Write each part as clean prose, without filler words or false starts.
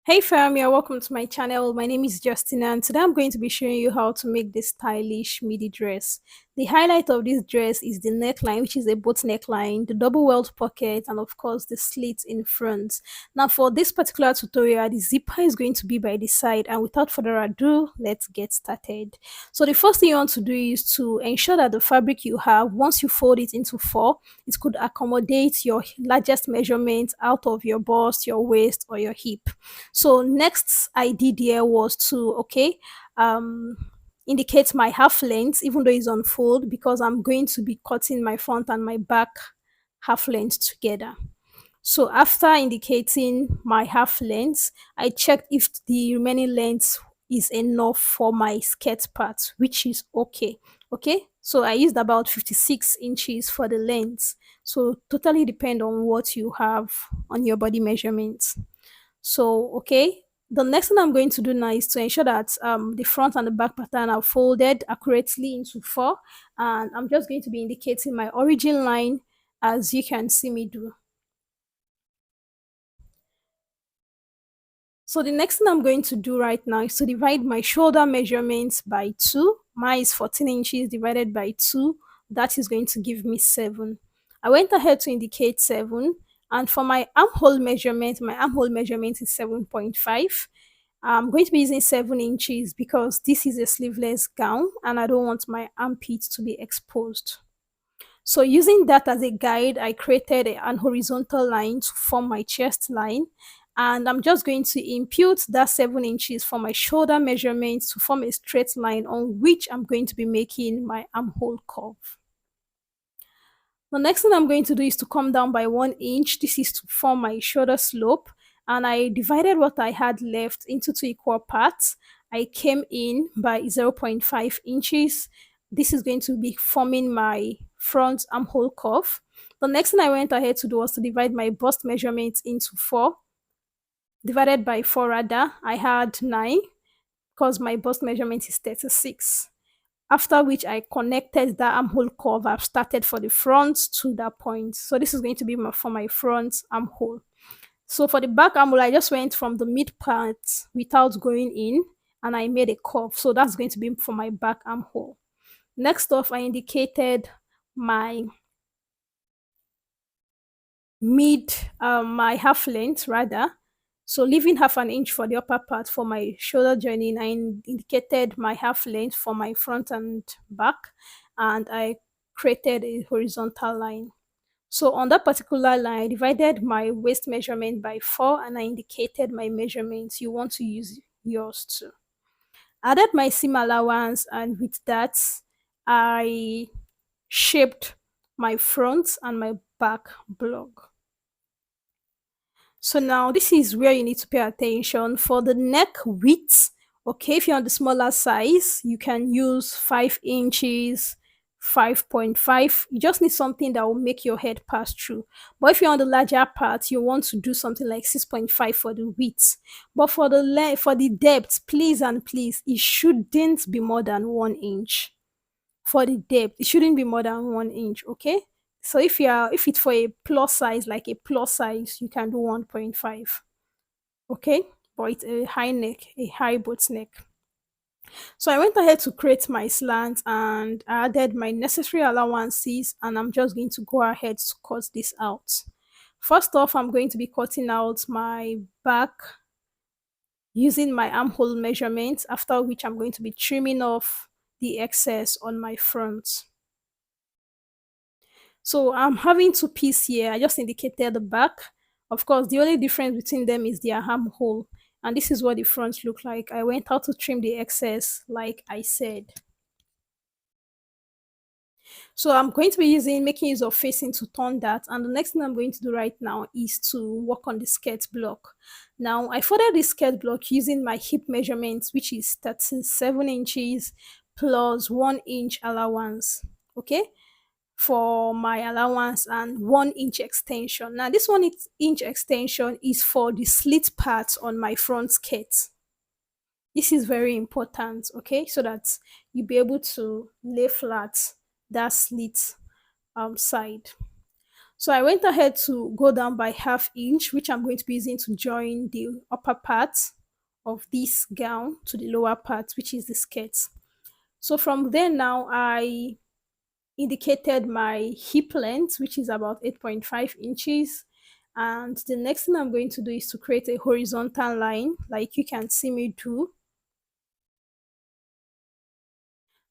Hey fam, you're welcome to my channel. My name is Justina and today I'm going to be showing you how to make this stylish midi dress. The highlight of this dress is the neckline, which is a boat neckline, the double welt pocket, and of course the slit in front. Now for this particular tutorial, the zipper is going to be by the side, and without further ado, let's get started. So the first thing you want to do is to ensure that the fabric you have, once you fold it into four, it could accommodate your largest measurement out of your bust, your waist, or your hip. So next I did here was to um indicate my half length even though it's on fold, because I'm going to be cutting my front and my back half length together. So after indicating my half length, I checked if the remaining length is enough for my skirt part, which is okay. Okay, so I used about 56 inches for the length. So totally depend on what you have on your body measurements. So, okay, the next thing I'm going to do now is to ensure that the front and the back pattern are folded accurately into four. And I'm just going to be indicating my origin line as you can see me do. So the next thing I'm going to do right now is to divide my shoulder measurements by 2. Mine is 14 inches divided by 2. That is going to give me 7. I went ahead to indicate 7. And for my armhole measurement is 7.5. I'm going to be using 7 inches because this is a sleeveless gown and I don't want my armpits to be exposed. So using that as a guide, I created an horizontal line to form my chest line. And I'm just going to impute that 7 inches for my shoulder measurements to form a straight line on which I'm going to be making my armhole curve. The next thing I'm going to do is to come down by 1 inch. This is to form my shoulder slope. And I divided what I had left into two equal parts. I came in by 0.5 inches. This is going to be forming my front armhole curve. The next thing I went ahead to do was to divide my bust measurements into 4. Divided by 4 rather, I had 9 because my bust measurement is 36. After which I connected that armhole curve I've started for the front to that point. So this is going to be for my front armhole. So for the back armhole, I just went from the mid part without going in and I made a curve. So that's going to be for my back armhole. Next off, I indicated my my half length rather. So leaving half an inch for the upper part for my shoulder joining, I indicated my half length for my front and back, and I created a horizontal line. So on that particular line, I divided my waist measurement by 4 and I indicated my measurements. You want to use yours too. Added my seam allowance, and with that, I shaped my front and my back block. So now this is where you need to pay attention for the neck width. Okay, if you're on the smaller size, you can use 5 inches, 5.5. You just need something that will make your head pass through. But if you're on the larger part, you want to do something like 6.5 for the width. But for the for the depth, please and please, it shouldn't be more than 1 inch. For the depth, it shouldn't be more than 1 inch. Okay, so if it's for a plus size, like a plus size, you can do 1.5. Okay, but it's a high neck, a high boat neck. So I went ahead to create my slant and I added my necessary allowances, and I'm just going to go ahead to cut this out. First off, I'm going to be cutting out my back using my armhole measurements, after which I'm going to be trimming off the excess on my front. So I'm having two pieces here. I just indicated the back. Of course, the only difference between them is their armhole. And this is what the front look like. I went out to trim the excess, like I said. So I'm going to be making use of facing to turn that. And the next thing I'm going to do right now is to work on the skirt block. Now I folded the skirt block using my hip measurements, which is 37 inches plus 1 inch allowance. Okay, for my allowance and 1 inch extension. Now this 1 inch extension is for the slit part on my front skirt. This is very important, okay, so that you'll be able to lay flat that slit side. So I went ahead to go down by half inch, which I'm going to be using to join the upper part of this gown to the lower part, which is the skirt. So from there now, I indicated my hip length, which is about 8.5 inches. And the next thing I'm going to do is to create a horizontal line, like you can see me do.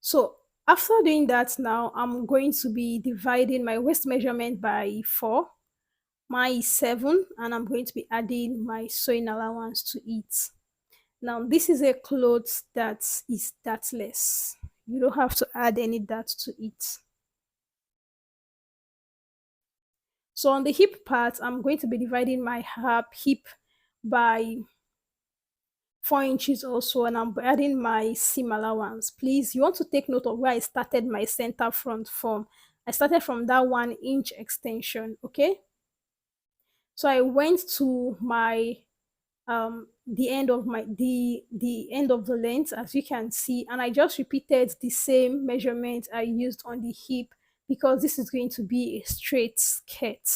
So after doing that now, I'm going to be dividing my waist measurement by 4. Mine is 7, and I'm going to be adding my sewing allowance to it. Now, this is a cloth that is dartless. You don't have to add any dart to it. So on the hip part, I'm going to be dividing my hip by 4 inches also, and I'm adding my seam allowance. Please, you want to take note of where I started my center front from. I started from that 1 inch extension, okay? So I went to my the end of the end of the length, as you can see, and I just repeated the same measurement I used on the hip, because this is going to be a straight skirt.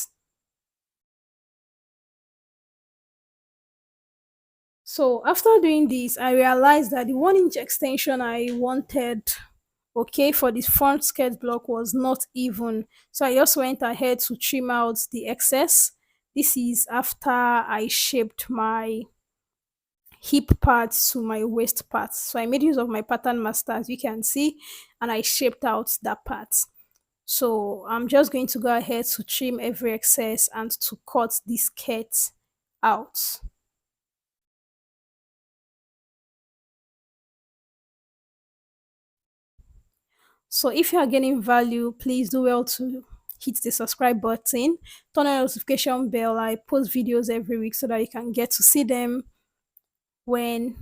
So after doing this, I realized that the 1 inch extension I wanted, okay, for the front skirt block was not even. So I just went ahead to trim out the excess. This is after I shaped my hip part to my waist part. So I made use of my pattern master, as you can see, and I shaped out that part. So I'm just going to go ahead to trim every excess and to cut the skirt out. So if you are getting value, please do well to hit the subscribe button, turn on the notification bell. I post videos every week so that you can get to see them when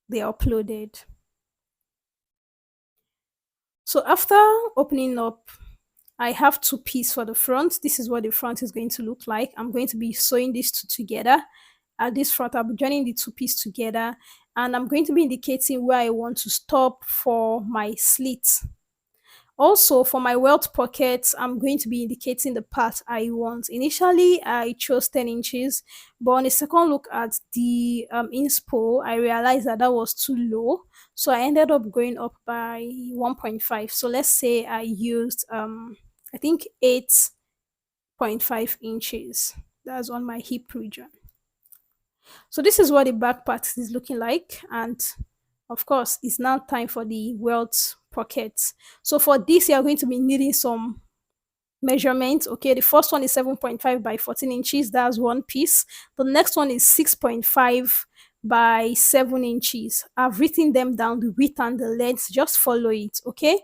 they are uploaded. So after opening up, I have two pieces for the front. This is what the front is going to look like. I'm going to be sewing these two together. At this front, I'll be joining the two pieces together, and I'm going to be indicating where I want to stop for my slit. Also, for my welt pockets, I'm going to be indicating the part I want. Initially, I chose 10 inches, but on a second look at the inspo, I realized that that was too low. So I ended up going up by 1.5. So let's say I used, I think 8.5 inches. That's on my hip region. So this is what the back part is looking like, and of course it's now time for the welt pockets. So for this, you are going to be needing some measurements. Okay, the first one is 7.5 by 14 inches. That's one piece. The next one is 6.5 by 7 inches. I've written them down, the width and the length. Just follow it. Okay,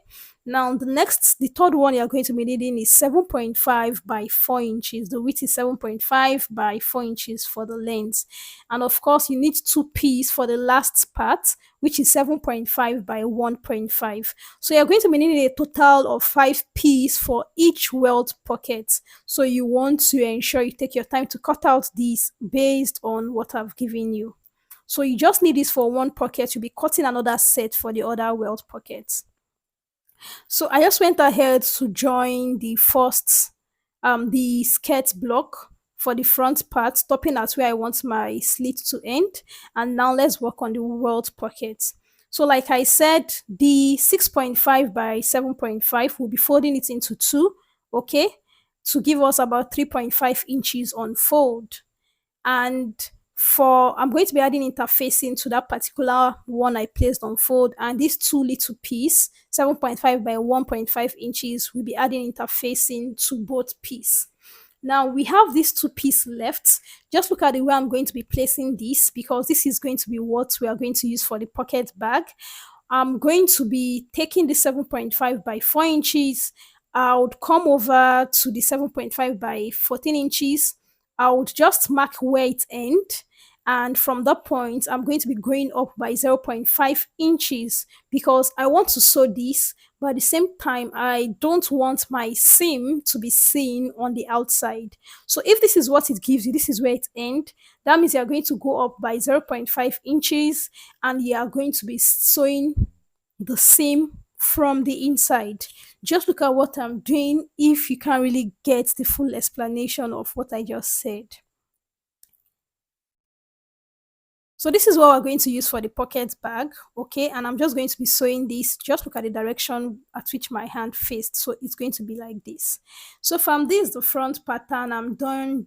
now the third one you're going to be needing is 7.5 by 4 inches. The width is 7.5 by 4 inches for the length, and of course you need two pieces for the last part, which is 7.5 by 1.5. So you're going to be needing a total of 5 pieces for each welt pocket. So you want to ensure you take your time to cut out these based on what I've given you. So you just need this for one pocket. You'll be cutting another set for the other welt pockets. So I just went ahead to join the skirt block for the front part, stopping at where I want my slit to end. And now let's work on the welt pocket. So like I said, the 6.5 by 7.5, we'll be folding it into two, okay, to give us about 3.5 inches on fold. And for I'm going to be adding interfacing to that particular one I placed on fold, and these two little piece 7.5 by 1.5 inches will be adding interfacing to both piece. Now we have these two pieces left. Just look at the way I'm going to be placing this, because this is going to be what we are going to use for the pocket bag. I'm going to be taking the 7.5 by 4 inches. I would come over to the 7.5 by 14 inches. I would just mark where it ends. And from that point, I'm going to be going up by 0.5 inches, because I want to sew this, but at the same time, I don't want my seam to be seen on the outside. So if this is what it gives you, this is where it ends. That means you're going to go up by 0.5 inches, and you are going to be sewing the seam from the inside. Just look at what I'm doing if you can't really get the full explanation of what I just said. So this is what we're going to use for the pocket bag, okay? And I'm just going to be sewing this. Just look at the direction at which my hand faced. So it's going to be like this. So from this, the front pattern, I'm done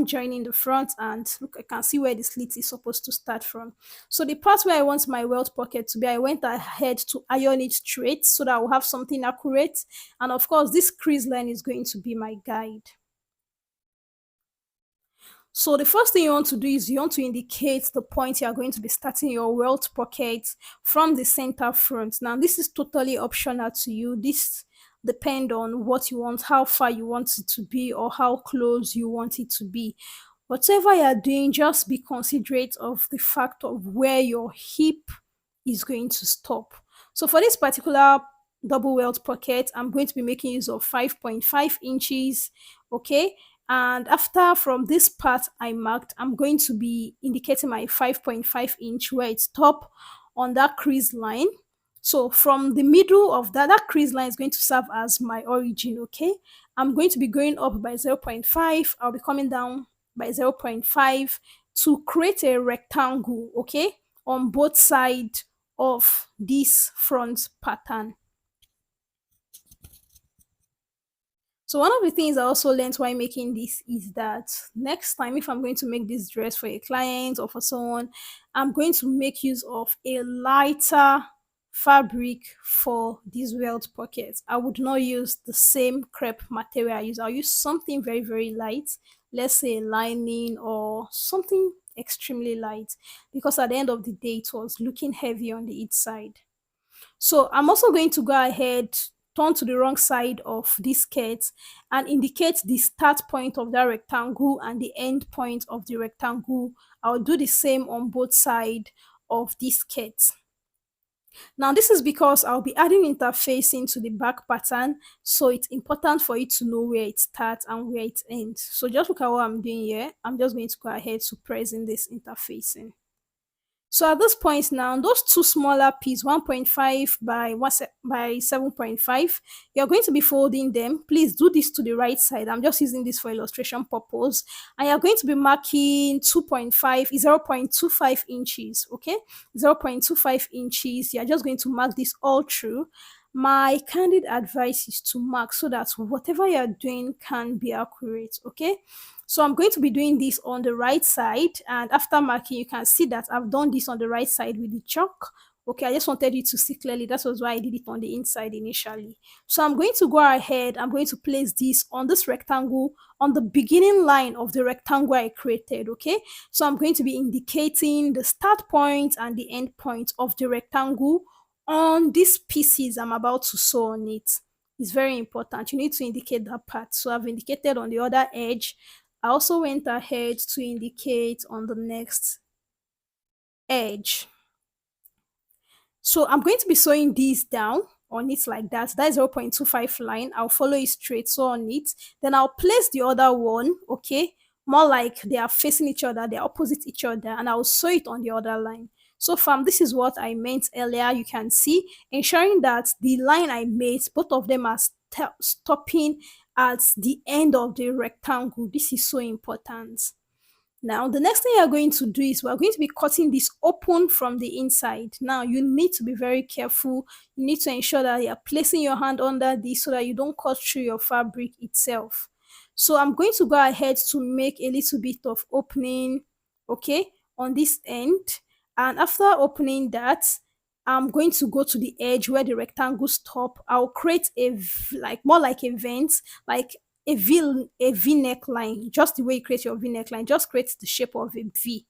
joining the front, and look, I can see where the slit is supposed to start from. So the part where I want my welt pocket to be, I went ahead to iron it straight so that I will have something accurate. And of course, this crease line is going to be my guide. So the first thing you want to do is you want to indicate the point you are going to be starting your welt pocket from the center front. Now this is totally optional to you. This depend on what you want, how far you want it to be, or how close you want it to be. Whatever you are doing, just be considerate of the fact of where your hip is going to stop. So for this particular double welt pocket, I'm going to be making use of 5.5 inches, okay? And after from this part I marked, I'm going to be indicating my 5.5 inch where it stop on that crease line. So from the middle of that crease line is going to serve as my origin, okay? I'm going to be going up by 0.5. I'll be coming down by 0.5 to create a rectangle, okay, on both sides of this front pattern. So one of the things I also learned while making this is that next time if I'm going to make this dress for a client or for someone, I'm going to make use of a lighter fabric for these welt pockets. I would not use the same crepe material I use. I'll use something very, very light, let's say a lining or something extremely light, because at the end of the day it was looking heavy on the inside. So I'm also going to go ahead, turn to the wrong side of this skirt and indicate the start point of that rectangle and the end point of the rectangle. I'll do the same on both sides of this skirt. Now this is because I'll be adding interfacing to the back pattern, so it's important for you to know where it starts and where it ends. So just look at what I'm doing here. I'm just going to go ahead to press in this interfacing. So at this point now, those two smaller pieces, 1.5 by 7.5, you're going to be folding them. Please do this to the right side. I'm just using this for illustration purpose. And you're going to be marking 2.5, 0.25 inches, okay? 0.25 inches. You're just going to mark this all through. My candid advice is to mark so that whatever you're doing can be accurate, okay? So I'm going to be doing this on the right side, and after marking you can see that I've done this on the right side with the chalk. Okay, I just wanted you to see clearly. That was why I did it on the inside initially. So I'm going to go ahead, I'm going to place this on this rectangle on the beginning line of the rectangle I created, okay? So I'm going to be indicating the start point and the end point of the rectangle on these pieces I'm about to sew on it. It's very important. You need to indicate that part. So I've indicated on the other edge. I also went ahead to indicate on the next edge. So I'm going to be sewing these down on it like that. That is 0.25 line. I'll follow it straight, sew on it. Then I'll place the other one, okay, more like they are facing each other, they're opposite each other, and I'll sew it on the other line. So fam, this is what I meant earlier. You can see, ensuring that the line I made, both of them are stopping at the end of the rectangle. This is so important. Now, the next thing you're going to do is we're going to be cutting this open from the inside. Now, you need to be very careful. You need to ensure that you're placing your hand under this so that you don't cut through your fabric itself. So I'm going to go ahead to make a little bit of opening, okay, on this end. And after opening that, I'm going to go to the edge where the rectangle stop. I'll create more like a vent, like a V neckline, just the way you create your V neckline, just create the shape of a V.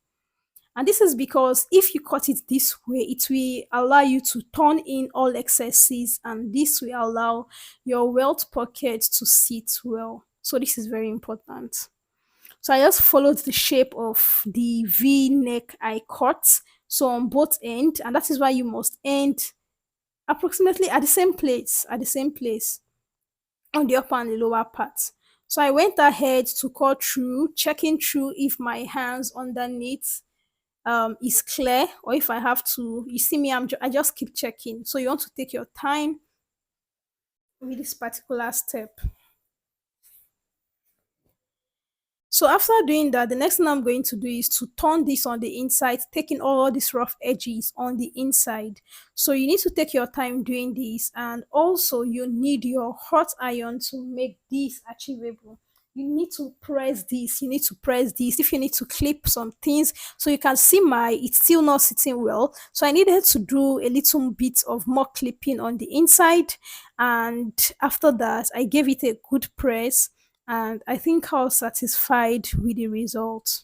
And this is because if you cut it this way, it will allow you to turn in all excesses, and this will allow your welt pocket to sit well. So this is very important. So I just followed the shape of the V neck I cut, so on both ends, and that is why you must end approximately at the same place, on the upper and the lower part. So I went ahead to cut through, checking through if my hands underneath is clear, or if I have to, you see me, I just keep checking. So you want to take your time with this particular step. So after doing that, the next thing I'm going to do is to turn this on the inside, taking all these rough edges on the inside. So you need to take your time doing this, and also you need your hot iron to make this achievable. You need to press this, you need to press this. If you need to clip some things, so you can see it's still not sitting well. So I needed to do a little bit of more clipping on the inside, and after that I gave it a good press, and I think I was satisfied with the result.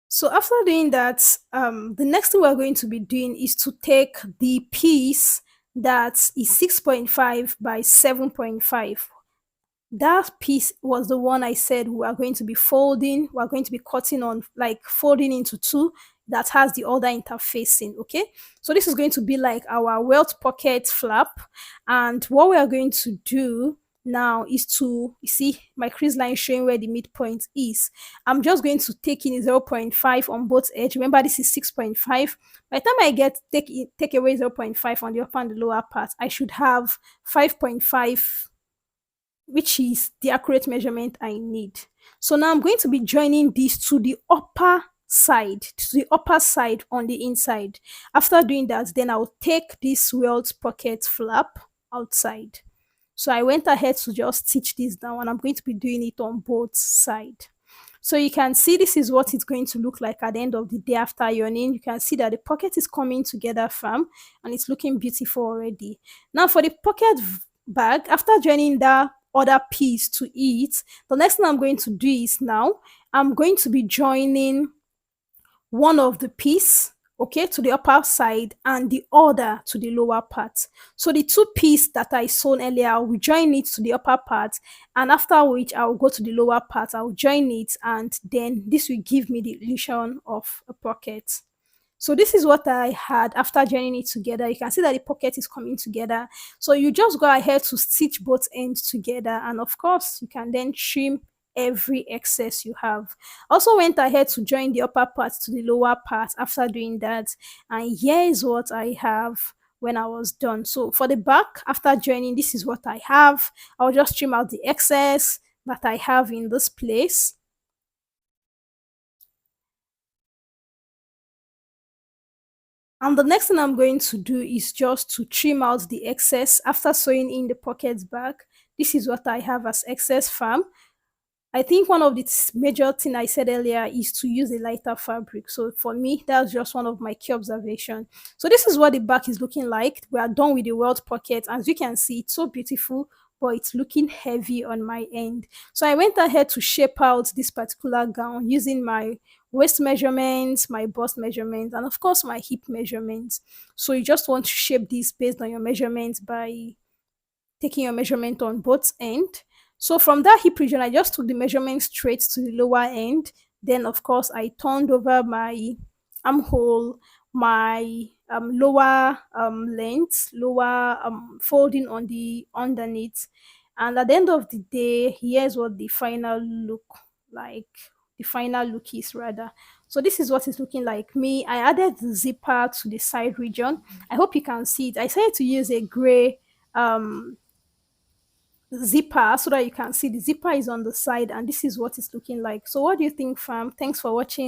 So after doing that, the next thing we're going to be doing is to take the piece that is 6.5 by 7.5. That piece was the one I said we are going to be folding, we are going to be cutting on, like folding into two, that has the other interfacing. Okay, so this is going to be like our welt pocket flap, and what we are going to do now is to, you see my crease line showing where the midpoint is. I'm just going to take in 0.5 on both edge. Remember, this is 6.5. By the time I take away 0.5 on the upper and the lower part, I should have 5.5, which is the accurate measurement I need. So now I'm going to be joining this to the upper side on the inside. After doing that, then I'll take this welt pocket flap outside. So I went ahead to just stitch this down, and I'm going to be doing it on both sides. So you can see this is what it's going to look like at the end of the day after ironing. You can see that the pocket is coming together firm, and it's looking beautiful already. Now for the pocket bag, after joining that other piece to it, the next thing I'm going to do is now I'm going to be joining one of the piece, okay, to the upper side, and the other to the lower part. So the two piece that I sewn earlier, I will join it to the upper part, and after which I will go to the lower part, I will join it, and then this will give me the illusion of a pocket. So this is what I had after joining it together. You can see that the pocket is coming together. So you just go ahead to stitch both ends together, and of course you can then trim every excess you have. Also went ahead to join the upper part to the lower part after doing that, and here is what I have when I was done. So for the back, after joining, this is what I have. I'll just trim out the excess that I have in this place. And the next thing I'm going to do is just to trim out the excess after sewing in the pockets back. This is what I have as excess farm. I think one of the major thing I said earlier is to use a lighter fabric. So for me, that's just one of my key observations. So this is what the back is looking like. We are done with the welt pocket. As you can see, it's so beautiful, but it's looking heavy on my end. So I went ahead to shape out this particular gown using my waist measurements, my bust measurements, and of course my hip measurements. So you just want to shape this based on your measurements by taking your measurement on both end. So from that hip region, I just took the measurement straight to the lower end. Then of course I turned over my armhole, my lower length, lower folding on the underneath. And at the end of the day, here's what the final look like. The final look is rather. So this is what it's looking like. Me, I added the zipper to the side region. I hope you can see it. I decided to use a gray um zipper so that you can see the zipper is on the side, and this is what it's looking like. So what do you think, fam? Thanks for watching.